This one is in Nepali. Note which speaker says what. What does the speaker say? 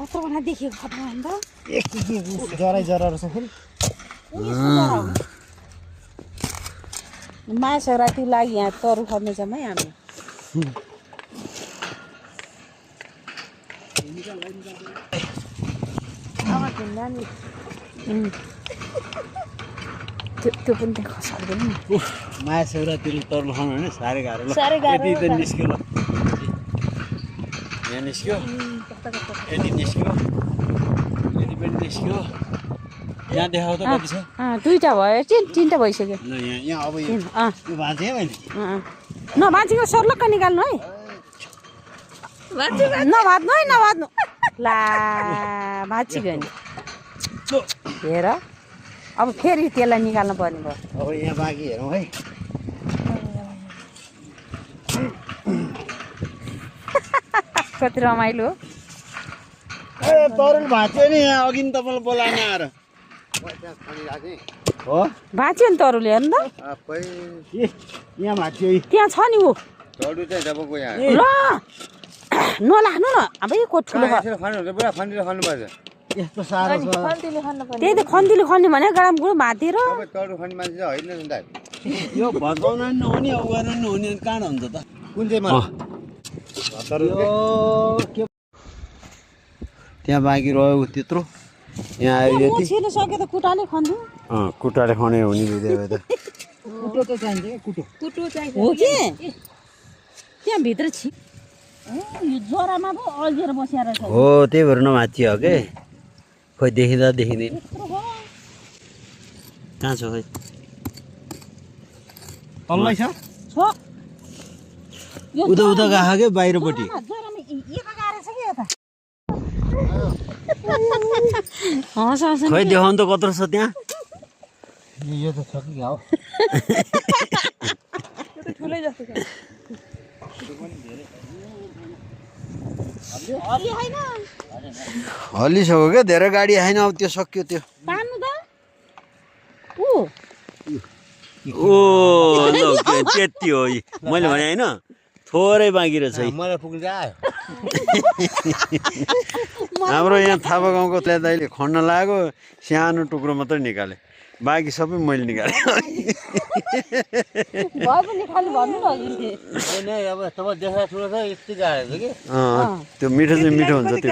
Speaker 1: कत्रो बना देखेको खतरा अन्त
Speaker 2: जराई जरा रहेछ फेरि
Speaker 1: माया सङ्क्रान्तिको लागि यहाँ तरु खर्ने छौँ है हामी त्यो पनि देख सक्दैन
Speaker 2: माया सङ्क्रान्तिले तरुल खानु भने साह्रै गाह्रो ल
Speaker 1: साह्रै गाह्रो
Speaker 2: यति त निस्क्यो ल यहाँ निस्क्यो यति निस्क्यो यति पनि निस्क्यो यहाँ देखाउ त कति छ
Speaker 1: दुईवटा भयो तिनवटा भइसक्यो
Speaker 2: ल यहाँ अब यो भाँचे मैले
Speaker 1: नभाँचेको सर्लक्क निकाल्नु है नभाज्नु है नभाज्नु ला भाँचिगयो नि हेर अब फेरि त्यसलाई निकाल्नु पर्ने भयो
Speaker 2: अब यहाँ बाँकी हेरौँ है
Speaker 1: कति रमाइलो
Speaker 2: ए तरुल भाँच्यो नि यहाँ अघि नि तपाईँलाई बोलाएन आएर हो
Speaker 1: भाँच्यो नि तरुले हेर्नु त
Speaker 2: यहाँ भाँच्यो
Speaker 1: त्यहाँ छ नि ऊ
Speaker 3: तरुल चाहिँ तपाईँको यहाँ
Speaker 1: ल नलाग्नु न अब यो को ठुलो
Speaker 3: यसरी खानुहुन्छ पुरा खनेर खानुपर्छ
Speaker 2: यस्तो साह्रो छ
Speaker 1: त्यही त खन्तीले खन्ने भने गराम गुडो भाँतिर
Speaker 3: तपाईँ तरुल खाने मान्छे चाहिँ होइन नि त
Speaker 2: यो भत्काउन नि नहुने अब गर्न नि नहुने कहाँ हुन्छ त
Speaker 3: कुन चाहिँ मान्छे
Speaker 2: त्यहाँ बाँकी रह्यो त्यत्रो यहाँ आयो यति
Speaker 1: छिर्नु सक्यो त कुटाले खन्नु
Speaker 2: कुटाले खने हुने बित्यो त
Speaker 1: कुटो त चाहिन्छ कुटो चाहिन्छ हो कि त्यहाँ भित्र छि यो जरामा पो अल्झिएर बसेर छ
Speaker 2: हो त्यही भएर नभाँचियो हो के खोइ देखिँदा देखिँदैन कहाँ छ खोइ तल्लै छ उता उता गएको के बाहिरपट्टि खोइ देखाउनु त कत्रो छ त्यहाँ यो त छ कि हो
Speaker 1: ठुलै जस्तो छ
Speaker 2: हल्लिसक्यो क्या धेरै गाडी आएन अब त्यो सक्यो त्यो
Speaker 1: पार्नु त
Speaker 2: ओ त्यति हो मैले भने होइन थोरै बाँकी रहेछ
Speaker 3: मलाई पुग्नु आयो
Speaker 2: हाम्रो यहाँ थापा गाउँको दाइले खन्न लाग्यो सानो टुक्रो मात्रै निकाले बाँकी सबै मैले निकालेँ
Speaker 3: अब तपाईँ देखाएको ठुलो छ यति गाह्रो छ कि
Speaker 2: त्यो मिठो चाहिँ मिठो हुन्छ त्यो